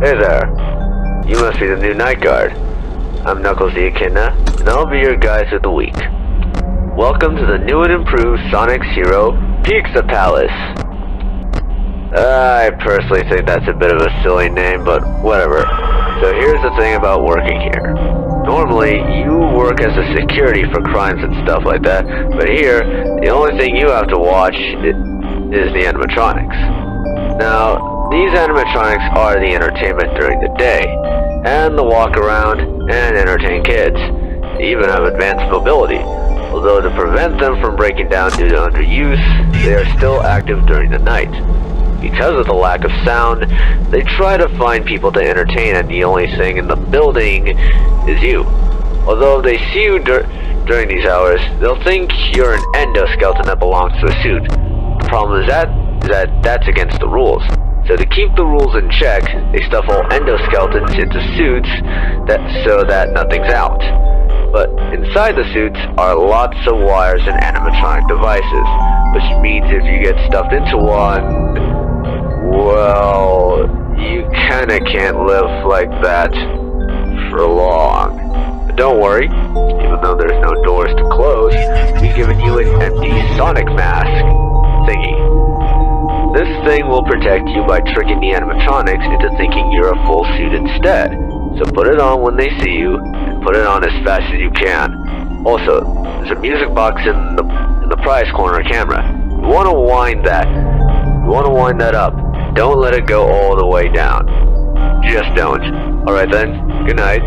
Hey there. You must be the new night guard. I'm Knuckles the Echidna, and I'll be your guide through the week. Welcome to the new and improved Sonic's Hero Pizza Palace. I personally think that's a bit of a silly name, but whatever. So here's the thing about working here. Normally, you work as a security for crimes and stuff like that, but here, the only thing you have to watch is the animatronics. Now, these animatronics are the entertainment during the day, and the walk around and entertain kids. They even have advanced mobility, although to prevent them from breaking down due to underuse, they are still active during the night. Because of the lack of sound, they try to find people to entertain, and the only thing in the building is you. Although if they see you during these hours, they'll think you're an endoskeleton that belongs to a suit. The problem is that's against the rules. So to keep the rules in check, they stuff all endoskeletons into suits so that nothing's out. But inside the suits are lots of wires and animatronic devices, which means if you get stuffed into one, well, you kinda can't live like that for long. But don't worry, even though there's no doors to close, we've given you an empty Sonic mask thingy. This thing will protect you by tricking the animatronics into thinking you're a full suit instead. So put it on when they see you, and put it on as fast as you can. Also, there's a music box in the prize corner camera. You want to wind that. You want to wind that up. Don't let it go all the way down. Just don't. Alright then, good night.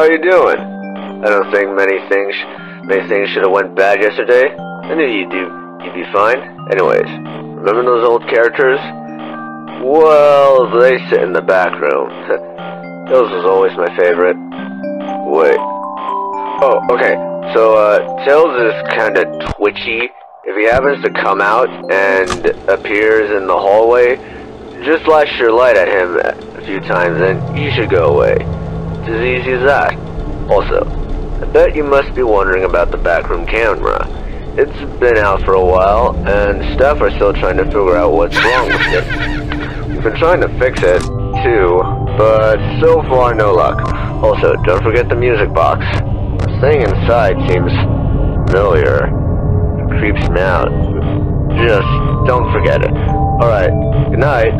are you doing? I don't think many things should have went bad yesterday. I knew you'd be fine. Anyways, remember those old characters? Well, they sit in the back room. Those was always my favorite. Wait. Oh, okay. So, Tails is kinda twitchy. If he happens to come out and appears in the hallway, just flash your light at him a few times and he should go away. It's as easy as that. Also, I bet you must be wondering about the backroom camera. It's been out for a while, and staff are still trying to figure out what's wrong with it. We've been trying to fix it, too, but so far no luck. Also, don't forget the music box. Staying inside seems familiar. It creeps me out. Just don't forget it. Alright, good night.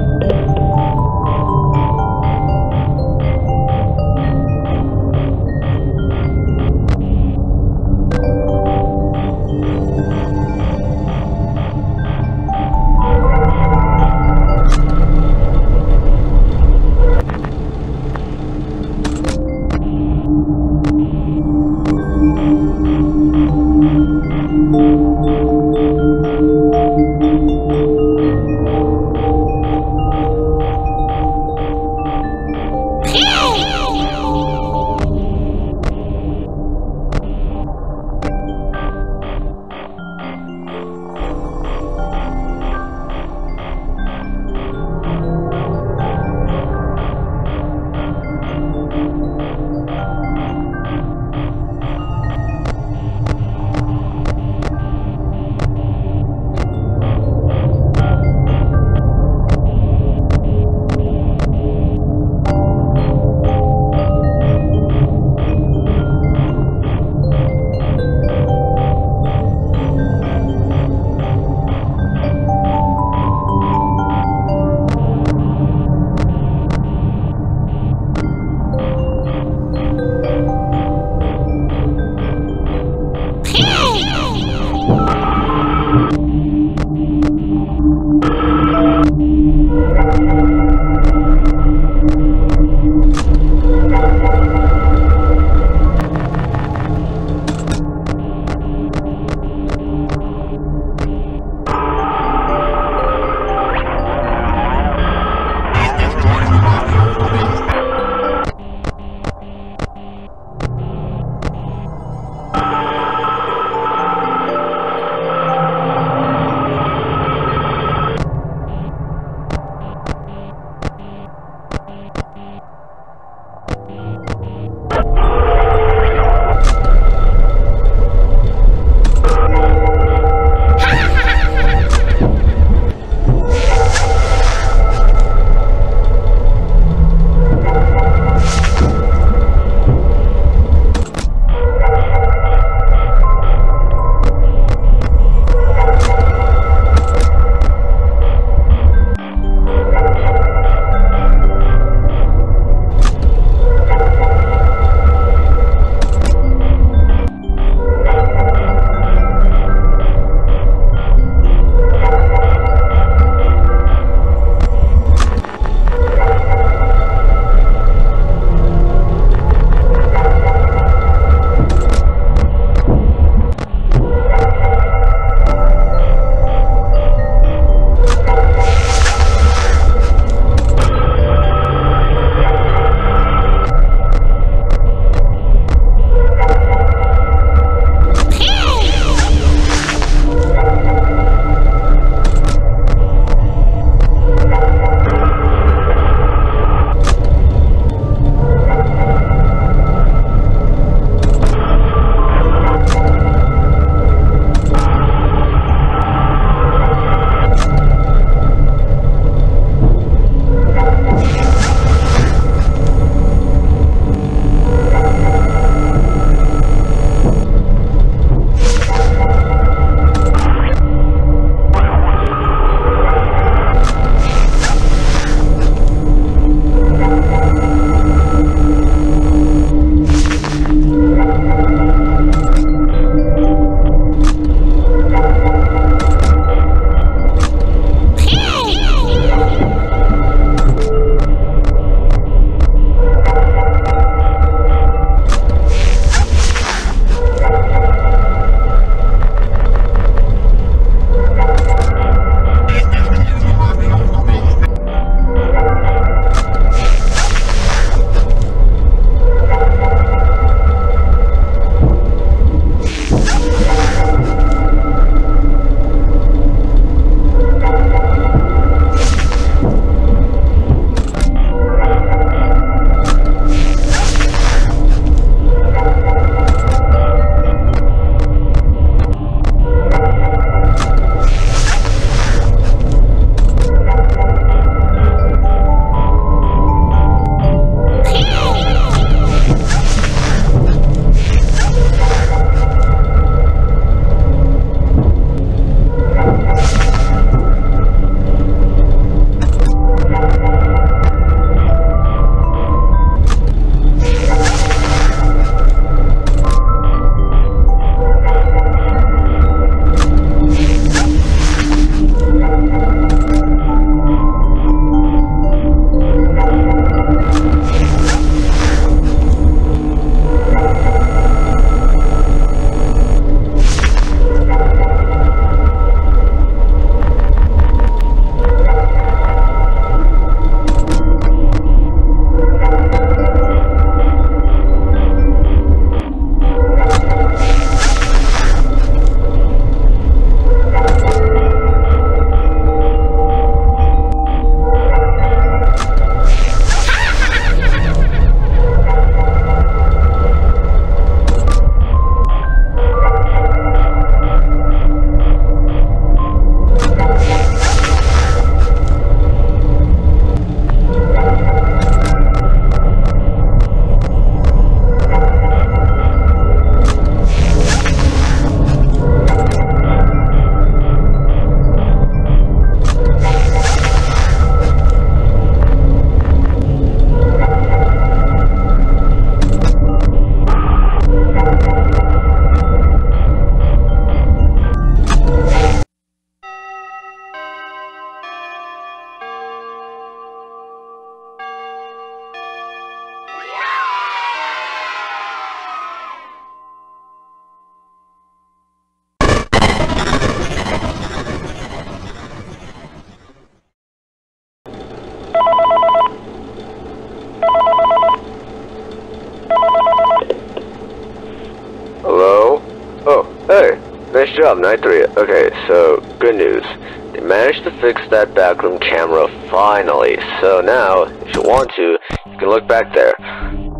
job, Night 3. Okay, so, good news. They managed to fix that backroom camera finally. So now, if you want to, you can look back there.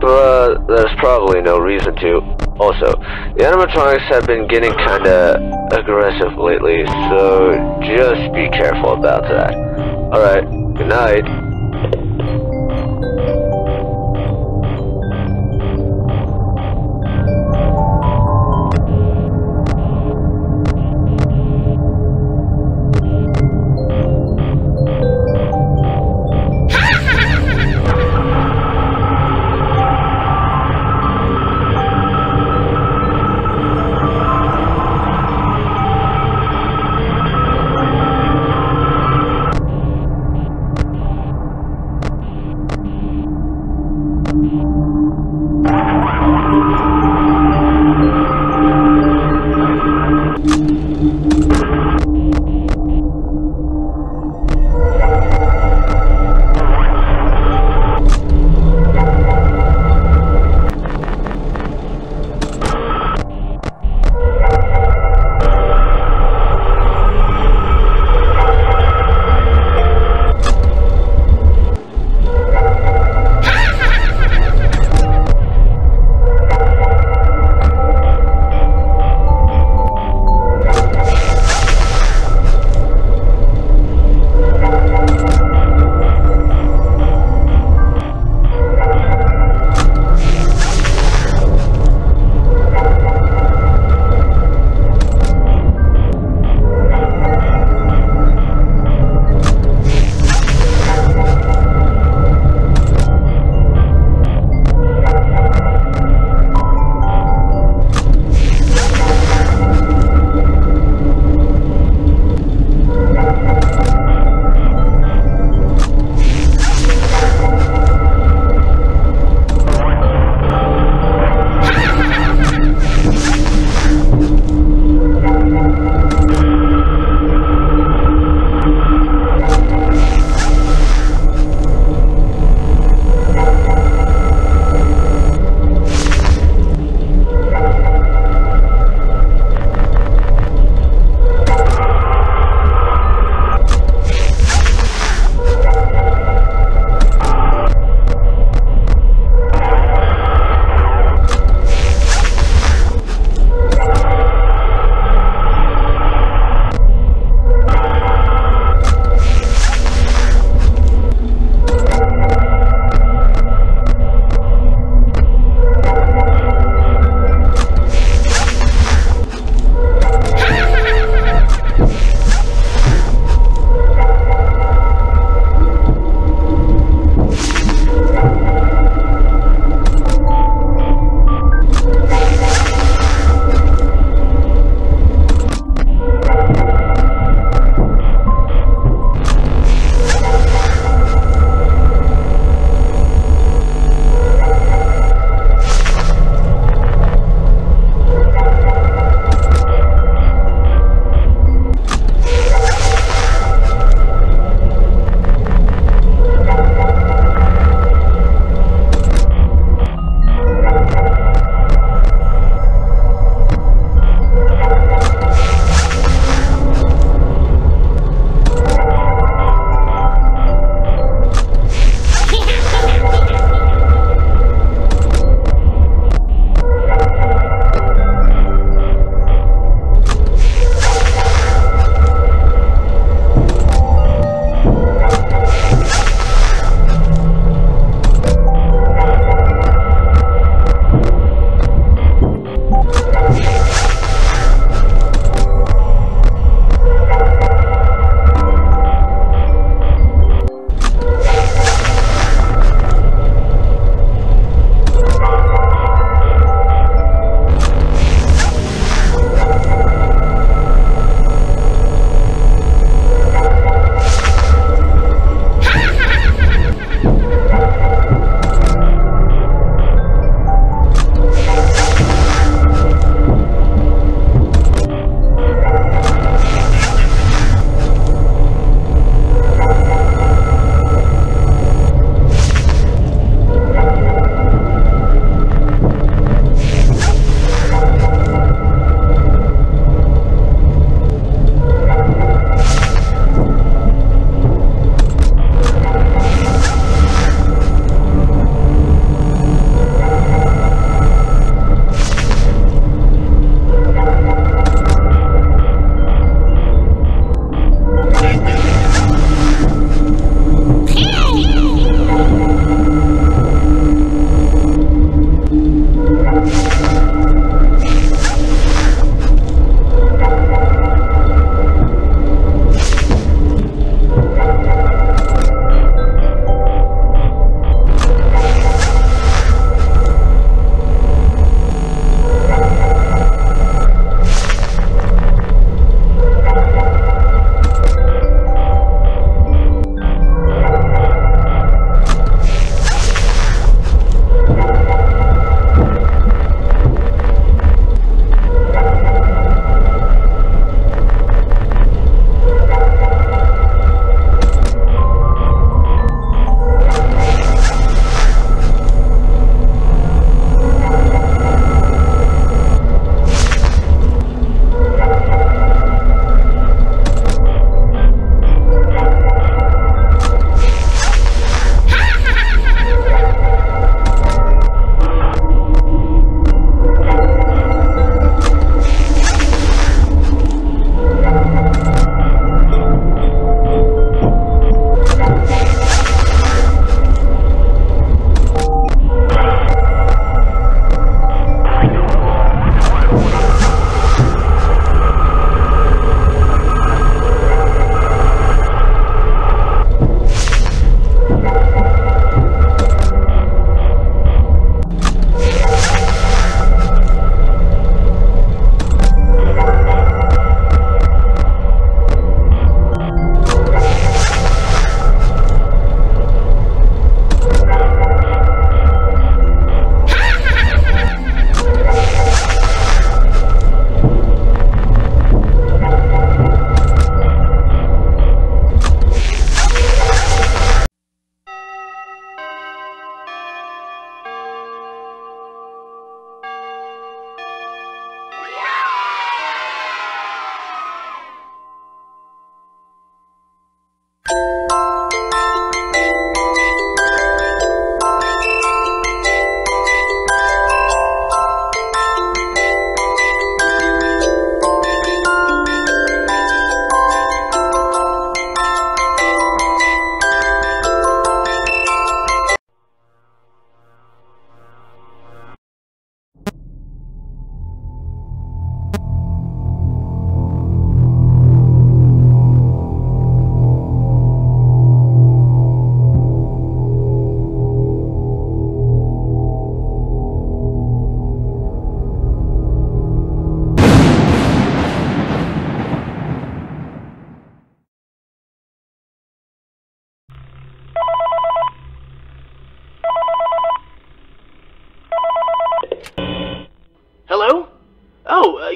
But there's probably no reason to. Also, the animatronics have been getting kinda aggressive lately, so just be careful about that. Alright, good night.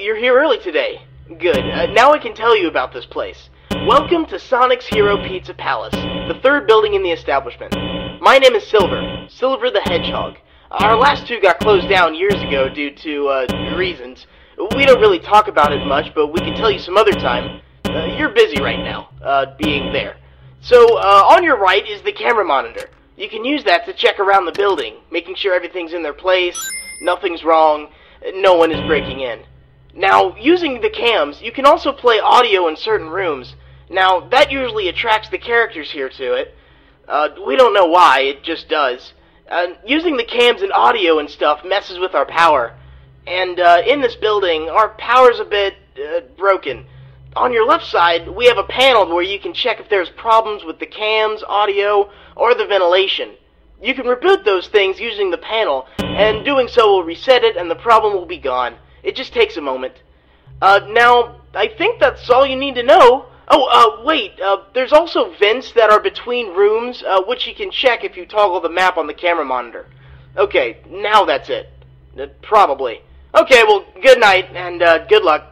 you're here early today. Good. Now I can tell you about this place. Welcome to Sonic's Hero Pizza Palace, the third building in the establishment. My name is Silver, Silver the Hedgehog. Our last two got closed down years ago due to, reasons. We don't really talk about it much, but we can tell you some other time. You're busy right now, being there. So, on your right is the camera monitor. You can use that to check around the building, making sure everything's in their place, nothing's wrong, no one is breaking in. Now, using the cams, you can also play audio in certain rooms. Now, that usually attracts the characters here to it. We don't know why, it just does. Using the cams and audio and stuff messes with our power. And, in this building, our power's a bit, broken. On your left side, we have a panel where you can check if there's problems with the cams, audio, or the ventilation. You can reboot those things using the panel, and doing so will reset it and the problem will be gone. It just takes a moment. Now, I think that's all you need to know. Oh, wait, there's also vents that are between rooms, which you can check if you toggle the map on the camera monitor. Okay, now that's it. Probably. Okay, well, good night, and, good luck.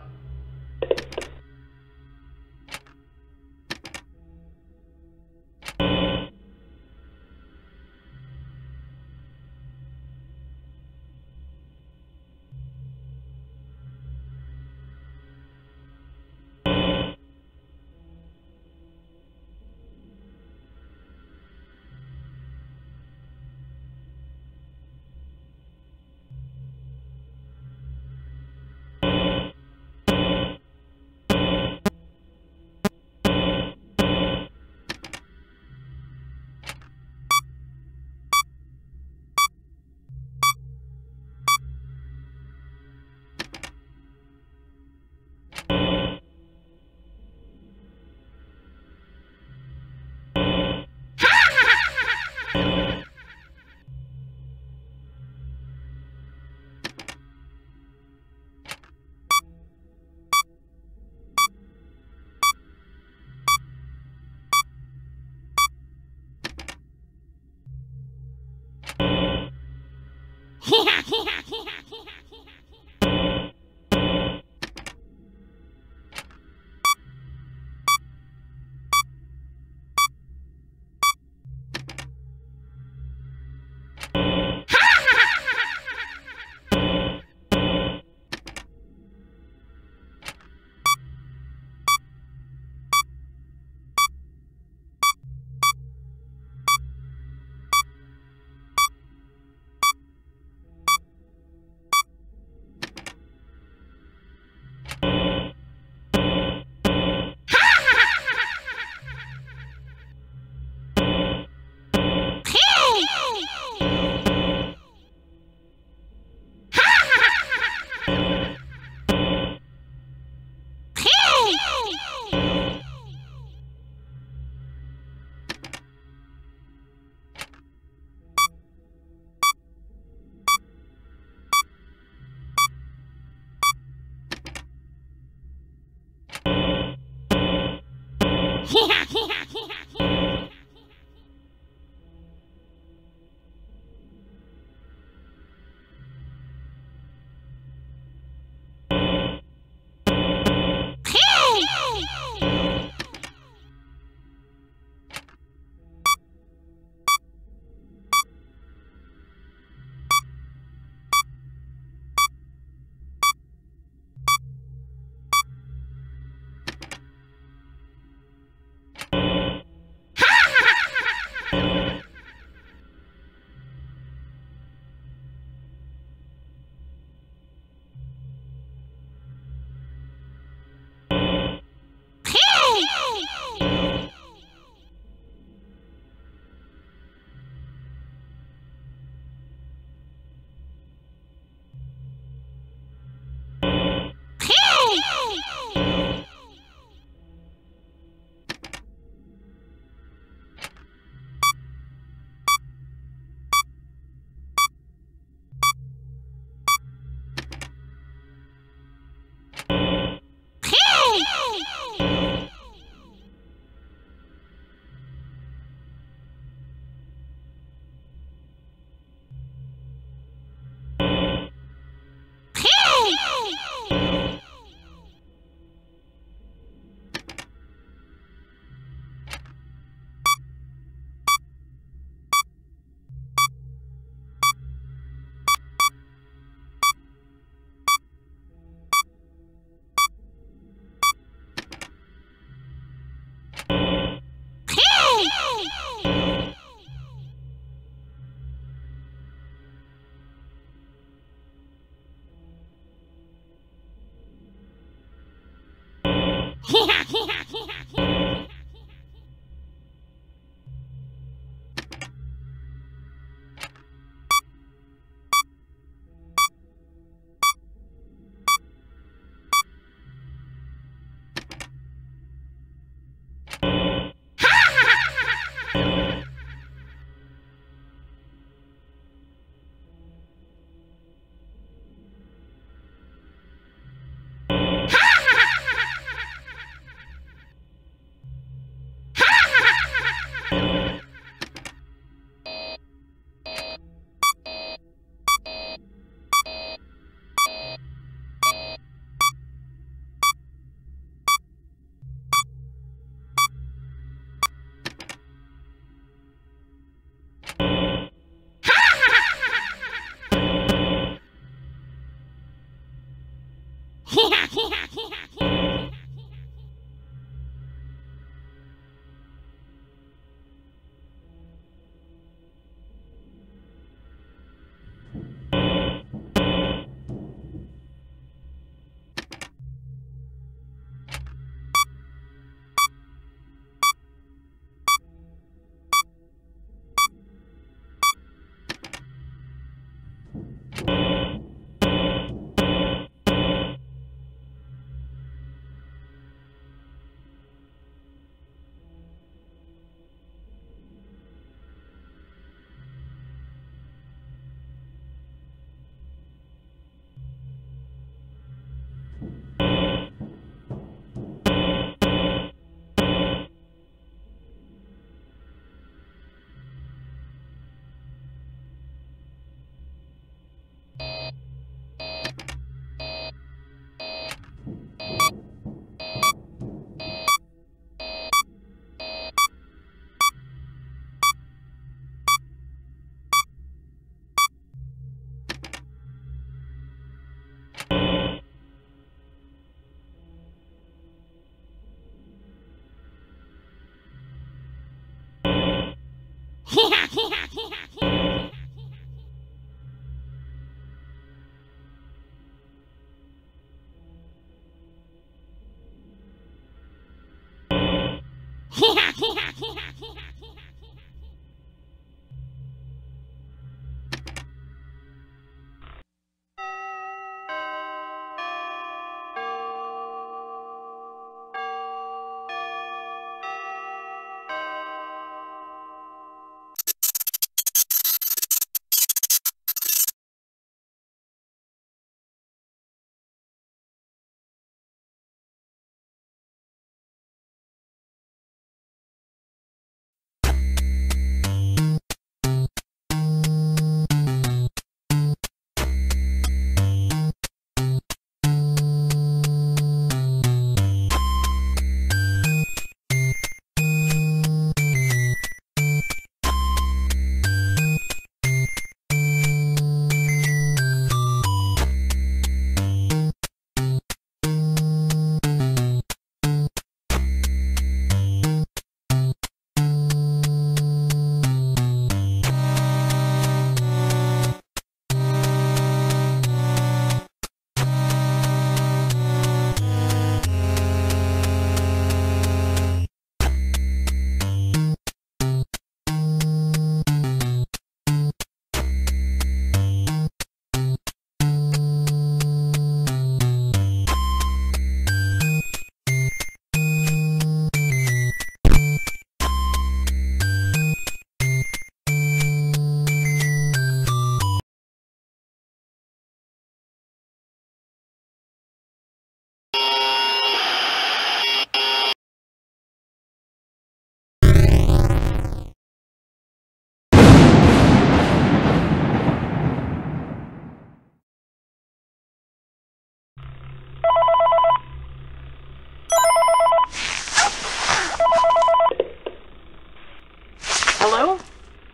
Hello?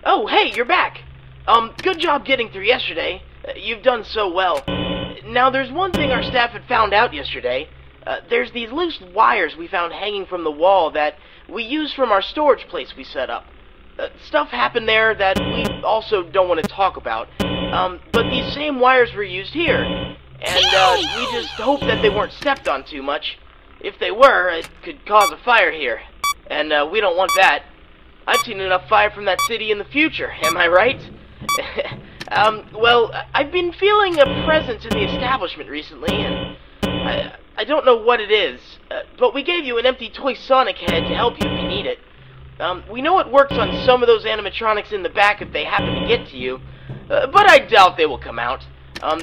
Oh, hey, you're back. Good job getting through yesterday. You've done so well. Now, there's one thing our staff had found out yesterday. There's these loose wires we found hanging from the wall that we used from our storage place we set up. Stuff happened there that we also don't want to talk about. But these same wires were used here. And, we just hope that they weren't stepped on too much. If they were, it could cause a fire here. And we don't want that. I've seen enough fire from that city in the future, am I right? Well, I've been feeling a presence in the establishment recently, and I don't know what it is, but we gave you an empty toy Sonic head to help you if you need it. We know it works on some of those animatronics in the back if they happen to get to you, but I doubt they will come out.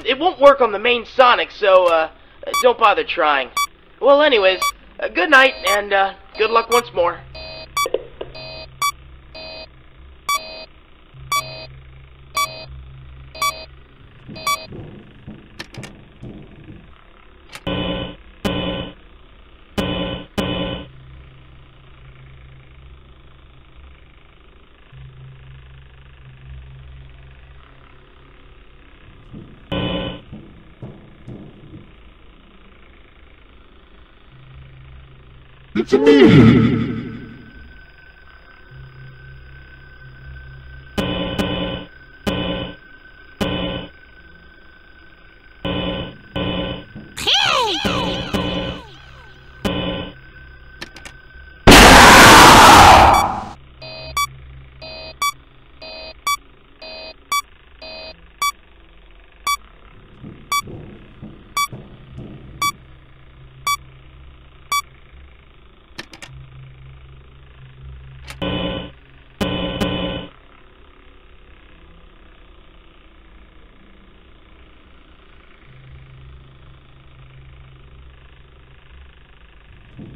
It won't work on the main Sonic, so don't bother trying. Well, anyways, good night, and good luck once more. It's me!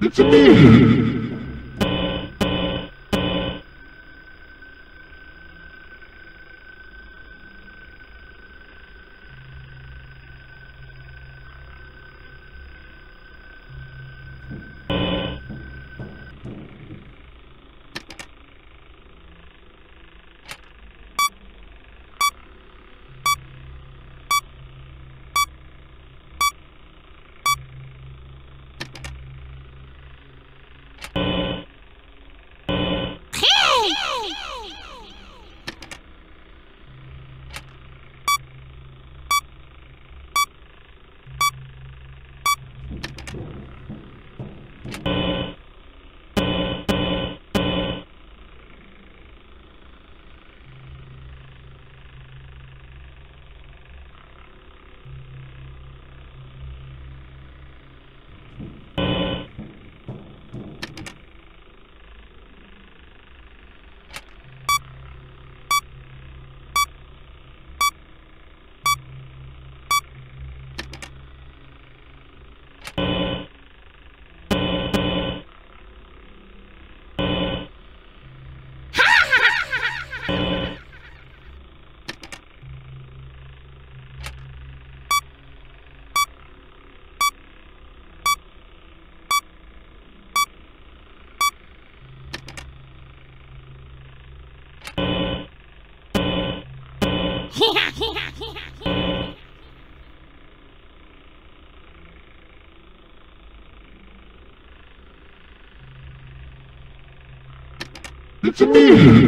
It's me! It's me!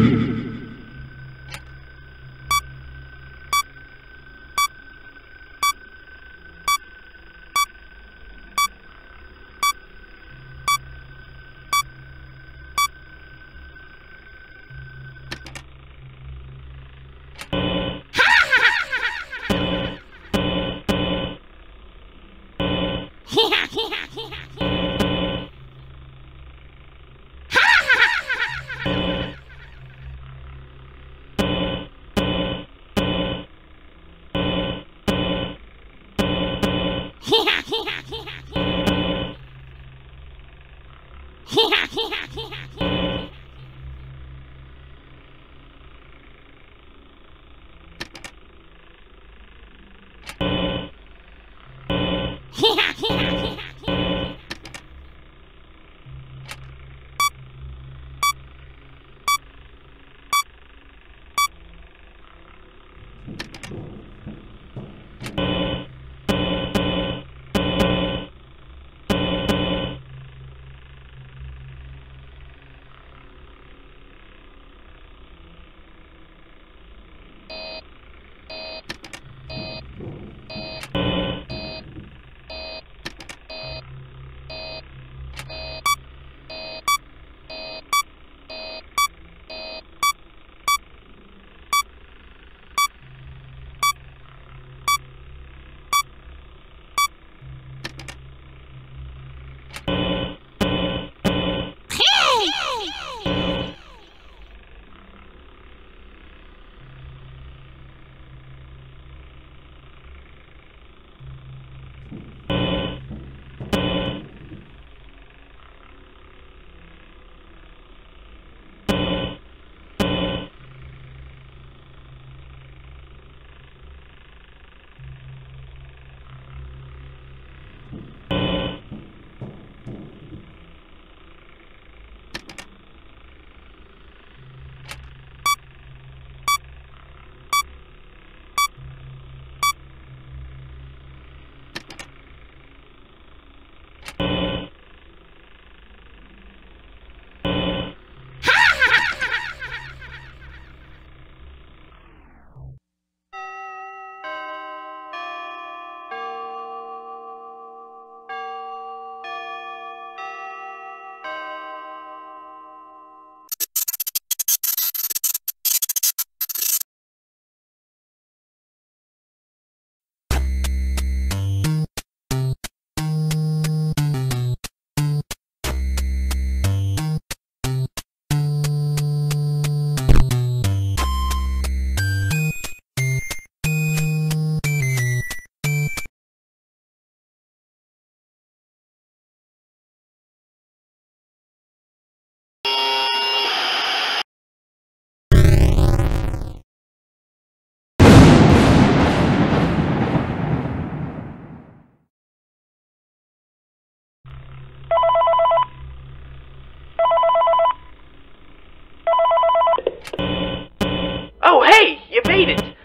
didn't.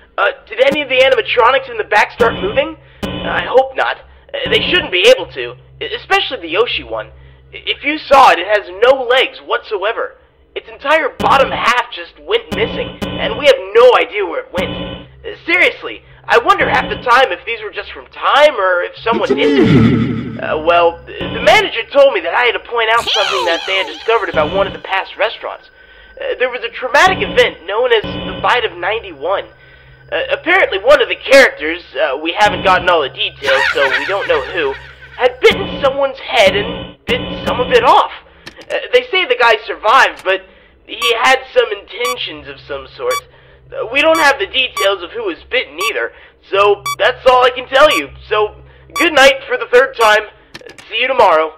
Did any of the animatronics in the back start moving? I hope not. They shouldn't be able to, especially the Yoshi one. If you saw it, it has no legs whatsoever. Its entire bottom half just went missing, and we have no idea where it went. Seriously, I wonder half the time if these were just from time or if someone did this. Well, the manager told me that I had to point out something that they had discovered about one of the past restaurants. There was a traumatic event known as the Bite of 91. Apparently one of the characters, we haven't gotten all the details, so we don't know who, had bitten someone's head and bit some of it off. They say the guy survived, but he had some intentions of some sort. We don't have the details of who was bitten either, so that's all I can tell you. So, good night for the third time. See you tomorrow.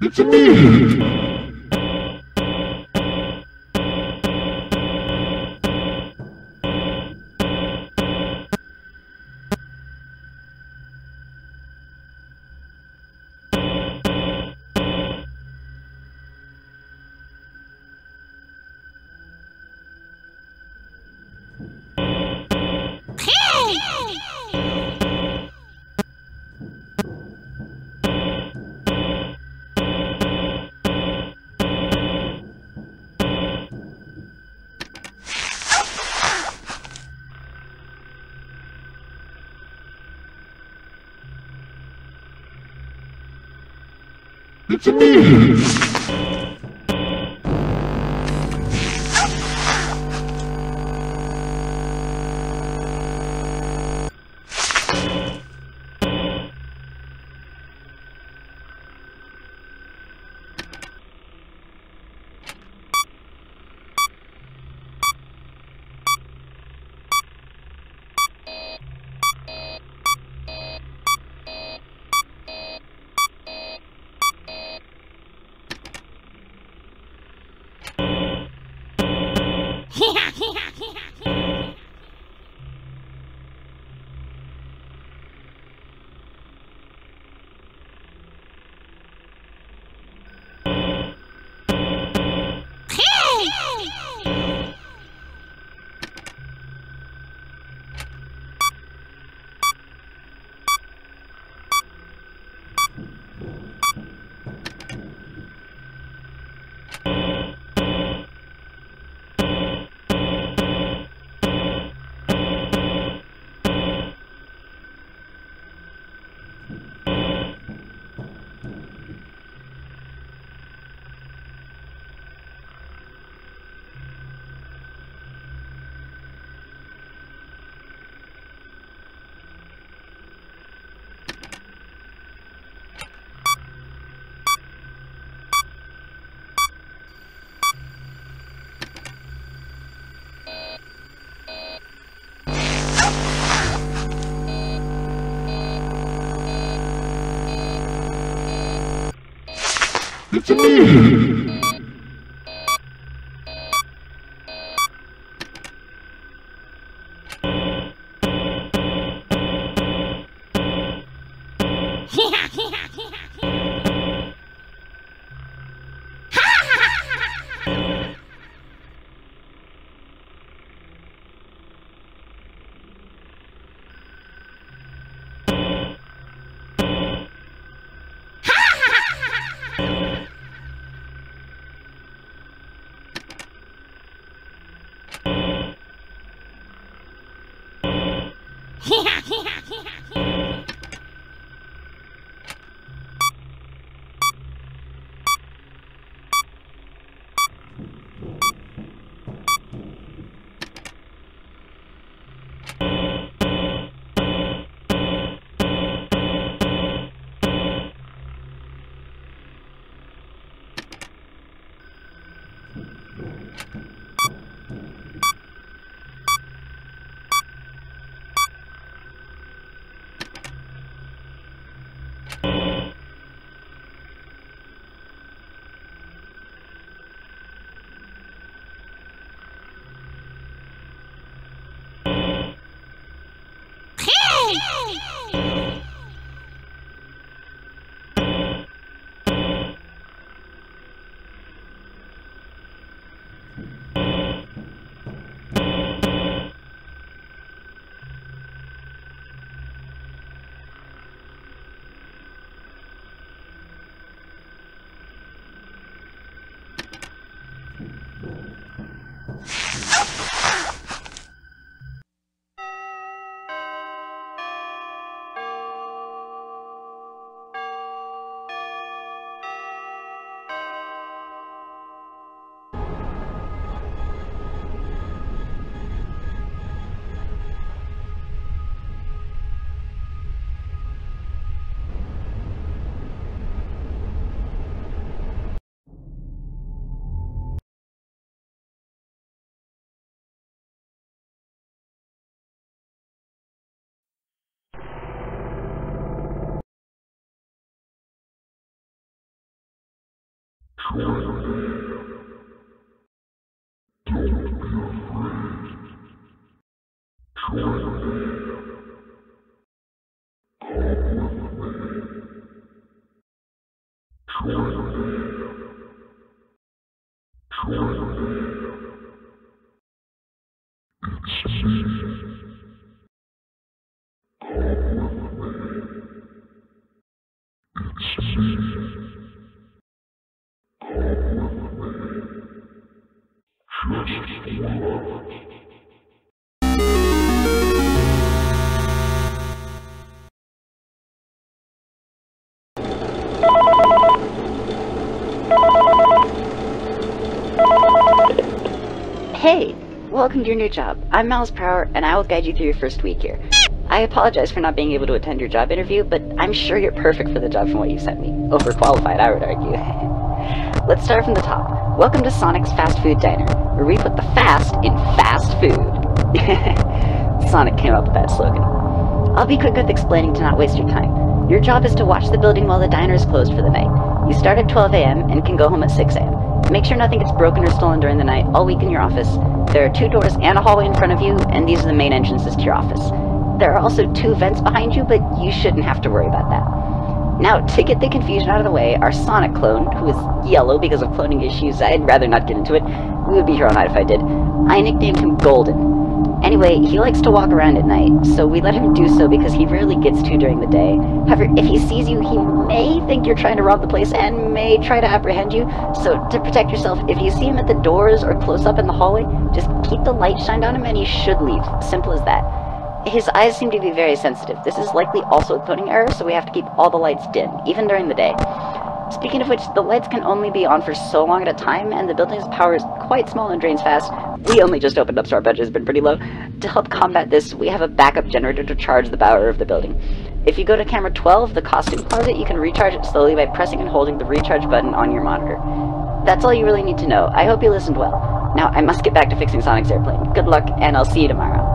It's me! It's me! It's me! Hey, welcome to your new job. I'm Miles Prower, and I will guide you through your first week here. I apologize for not being able to attend your job interview, but I'm sure you're perfect for the job from what you sent me. Overqualified, I would argue. Let's start from the top. Welcome to Sonic's Fast Food Diner, where we put the fast in fast food. Sonic came up with that slogan. I'll be quick with explaining to not waste your time. Your job is to watch the building while the diner is closed for the night. You start at 12 a.m. and can go home at 6 a.m. Make sure nothing gets broken or stolen during the night all week in your office. There are 2 doors and a hallway in front of you, and these are the main entrances to your office. There are also 2 vents behind you, but you shouldn't have to worry about that. Now, to get the confusion out of the way, our Sonic clone, who is yellow because of cloning issues, I'd rather not get into it. We would be here all night if I did. I nicknamed him Golden. Anyway, he likes to walk around at night, so we let him do so because he rarely gets to during the day. However, if he sees you, he may think you're trying to rob the place and may try to apprehend you. So, to protect yourself, if you see him at the doors or close up in the hallway, just keep the light shined on him and he should leave. Simple as that. His eyes seem to be very sensitive. This is likely also a cloning error, so we have to keep all the lights dim, even during the day. Speaking of which, the lights can only be on for so long at a time, and the building's power is quite small and drains fast. We only just opened up, so our budget has been pretty low. To help combat this, we have a backup generator to charge the power of the building. If you go to camera 12, the costume closet, you can recharge it slowly by pressing and holding the recharge button on your monitor. That's all you really need to know. I hope you listened well. Now, I must get back to fixing Sonic's airplane. Good luck, and I'll see you tomorrow.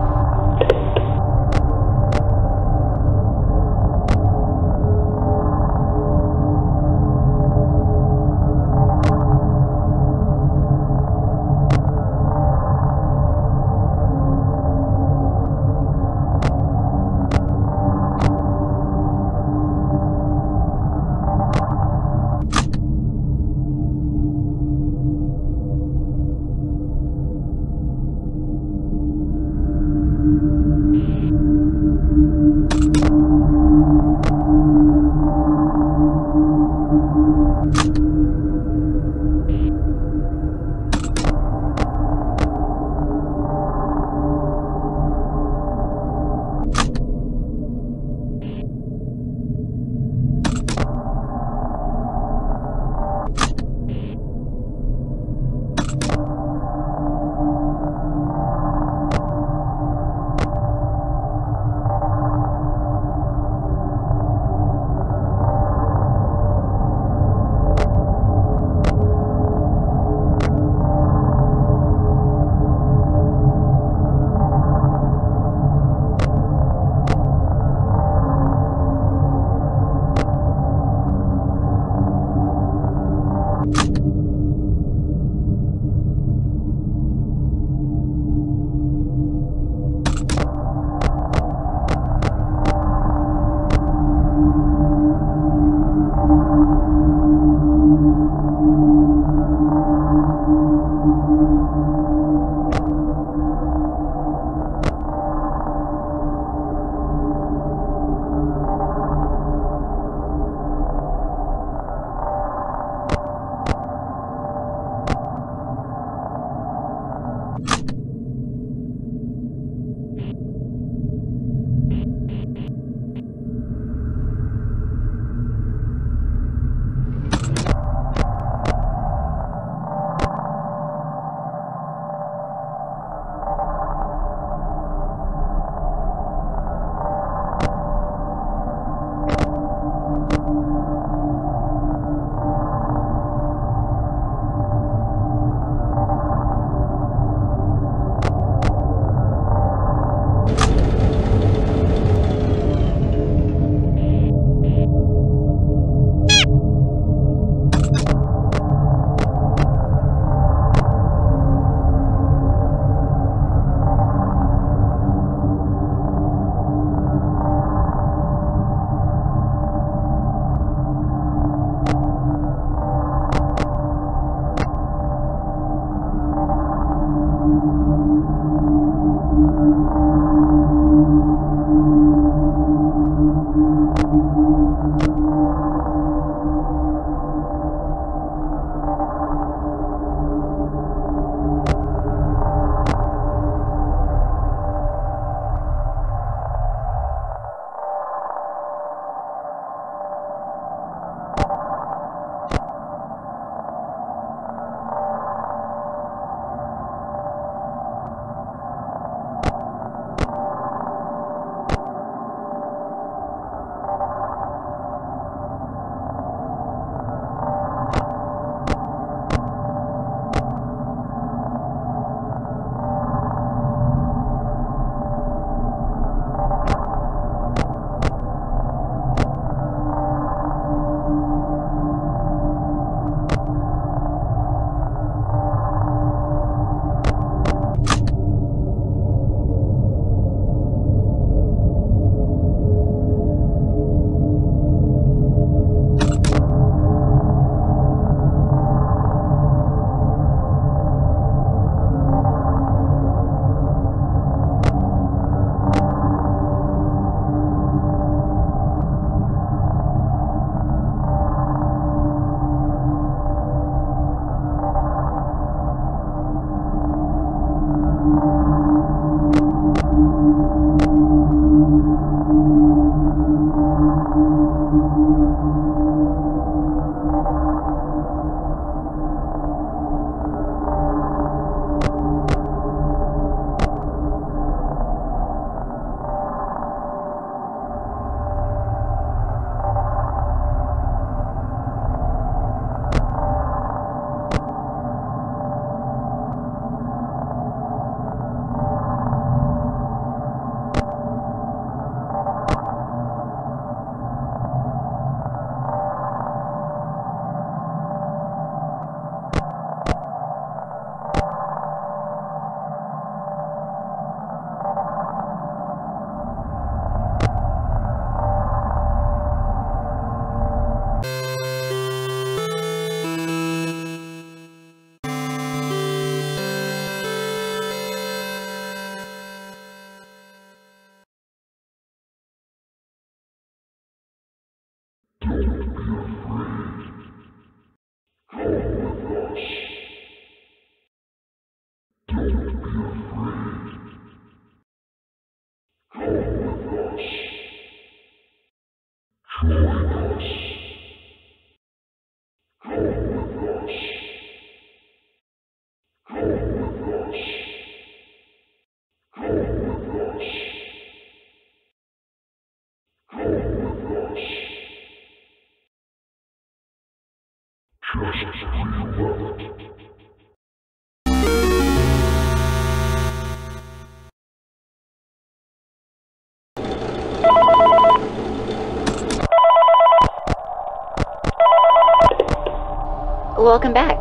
Welcome back.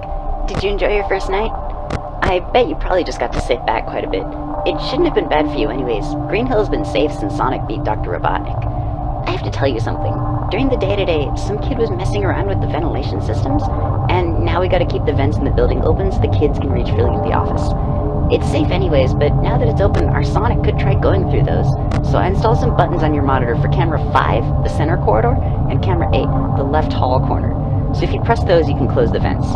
Did you enjoy your first night? I bet you probably just got to sit back quite a bit. It shouldn't have been bad for you anyways. Green Hill's been safe since Sonic beat Dr. Robotnik. I have to tell you something. During the day today, some kid was messing around with the ventilation systems, and now we gotta keep the vents in the building open so the kids can reach freely to the office. It's safe anyways, but now that it's open, our Sonic could try going through those. So I installed some buttons on your monitor for camera 5, the center corridor, and camera 8, the left hall corner. So if you press those, you can close the vents.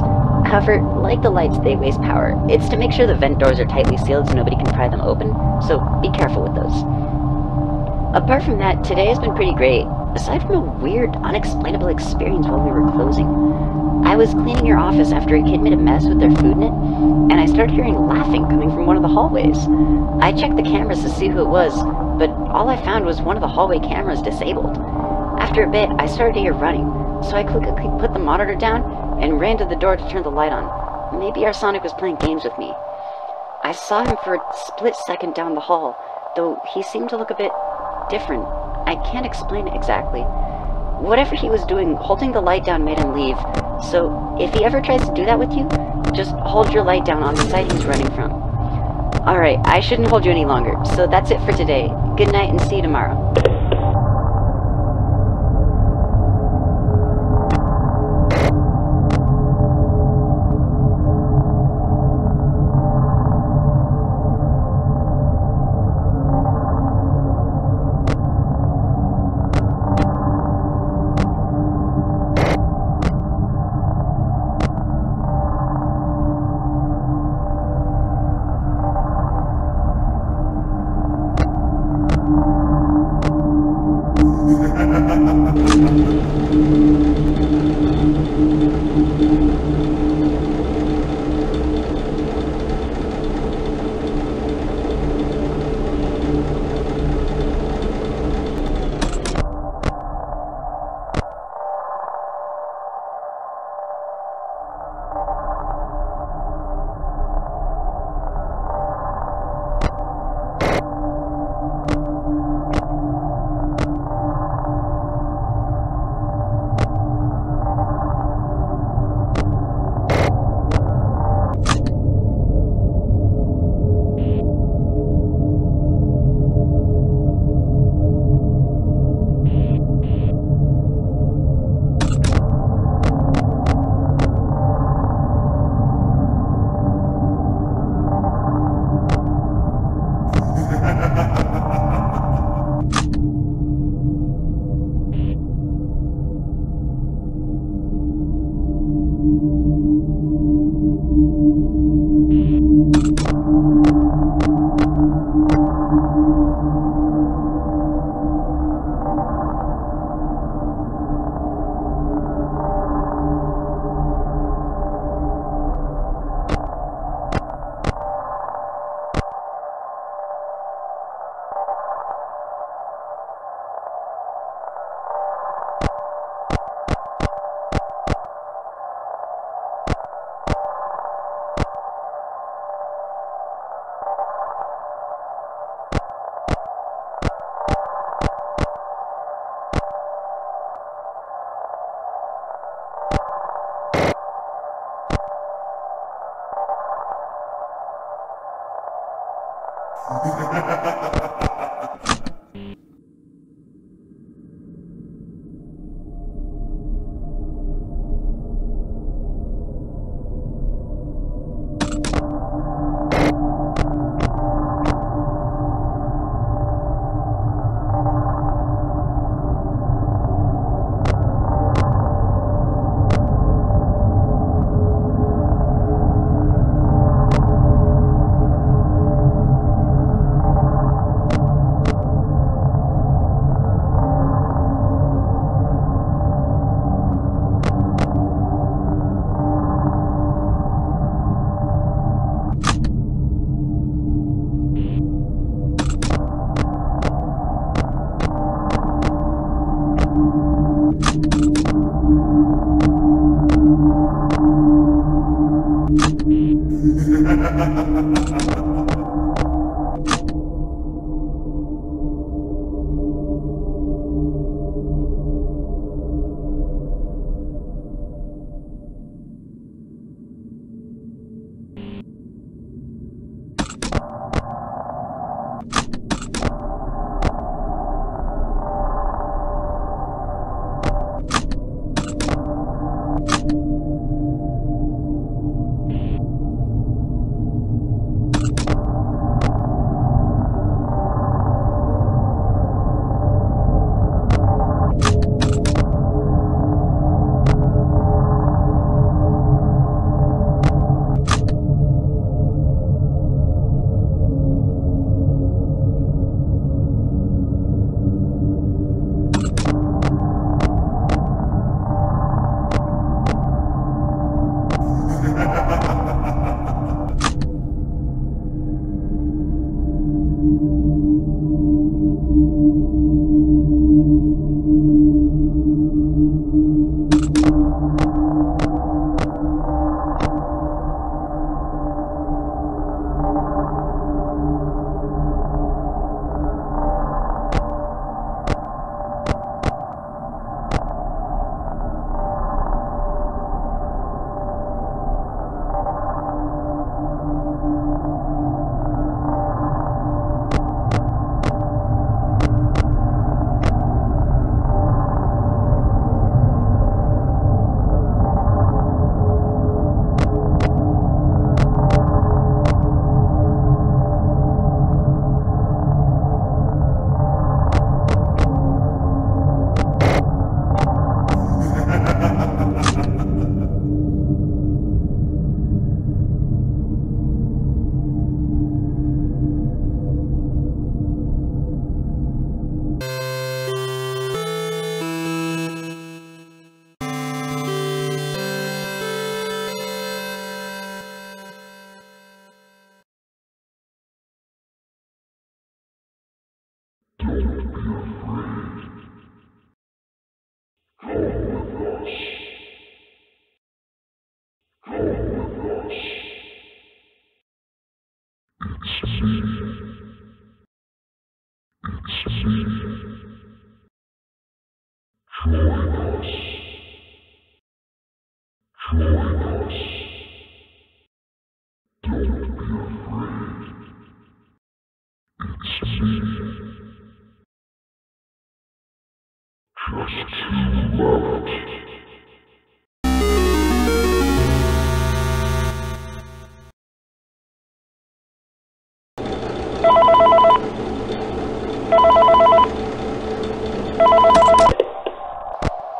However, like the lights, they waste power. It's to make sure the vent doors are tightly sealed so nobody can pry them open, so be careful with those. Apart from that, today has been pretty great, aside from a weird, unexplainable experience while we were closing. I was cleaning your office after a kid made a mess with their food in it, and I started hearing laughing coming from one of the hallways. I checked the cameras to see who it was, but all I found was one of the hallway cameras disabled. After a bit, I started to hear running, so I quickly put the monitor down and ran to the door to turn the light on. Maybe our Sonic was playing games with me. I saw him for a split second down the hall, though he seemed to look a bit different. I can't explain it exactly. Whatever he was doing, holding the light down made him leave, so if he ever tries to do that with you, just hold your light down on the side he's running from. Alright, I shouldn't hold you any longer, so that's it for today. Good night and see you tomorrow.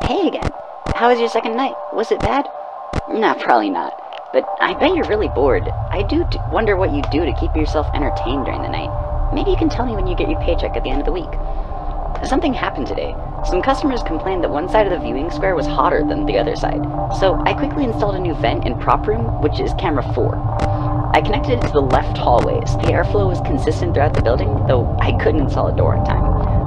Hey again. How was your second night? Was it bad? Nah, probably not. But I bet you're really bored. I do wonder what you do to keep yourself entertained during the night. Maybe you can tell me when you get your paycheck at the end of the week. Something happened today. Some customers complained that one side of the viewing square was hotter than the other side. So I quickly installed a new vent in prop room, which is camera 4. I connected it to the left hallway, so the airflow was consistent throughout the building, though I couldn't install a door in time.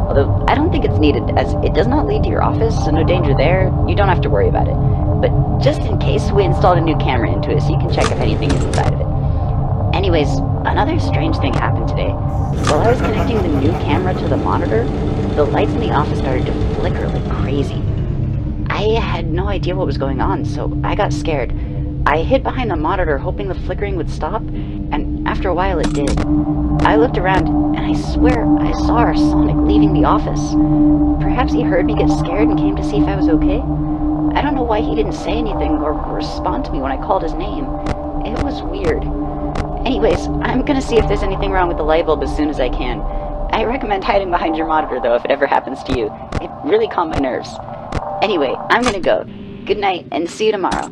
Although I don't think it's needed, as it does not lead to your office, so no danger there. You don't have to worry about it. But just in case, we installed a new camera into it, so you can check if anything is inside of it. Anyways, another strange thing happened today. While I was connecting the new camera to the monitor, the lights in the office started to flicker like crazy. I had no idea what was going on, so I got scared. I hid behind the monitor hoping the flickering would stop, and after a while it did. I looked around, and I swear I saw our Sonic leaving the office. Perhaps he heard me get scared and came to see if I was okay? I don't know why he didn't say anything or respond to me when I called his name. It was weird. Anyways, I'm gonna see if there's anything wrong with the light bulb as soon as I can. I recommend hiding behind your monitor though if it ever happens to you. It really calmed my nerves. Anyway, I'm gonna go. Good night, and see you tomorrow.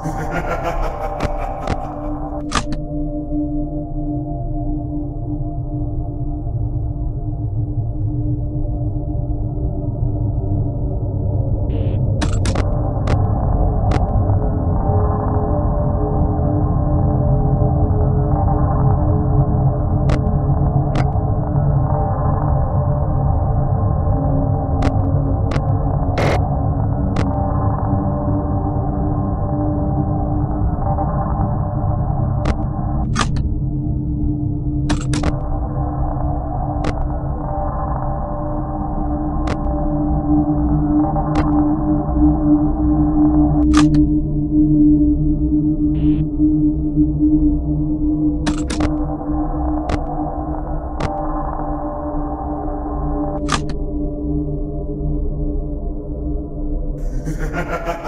Ha ha ha ha!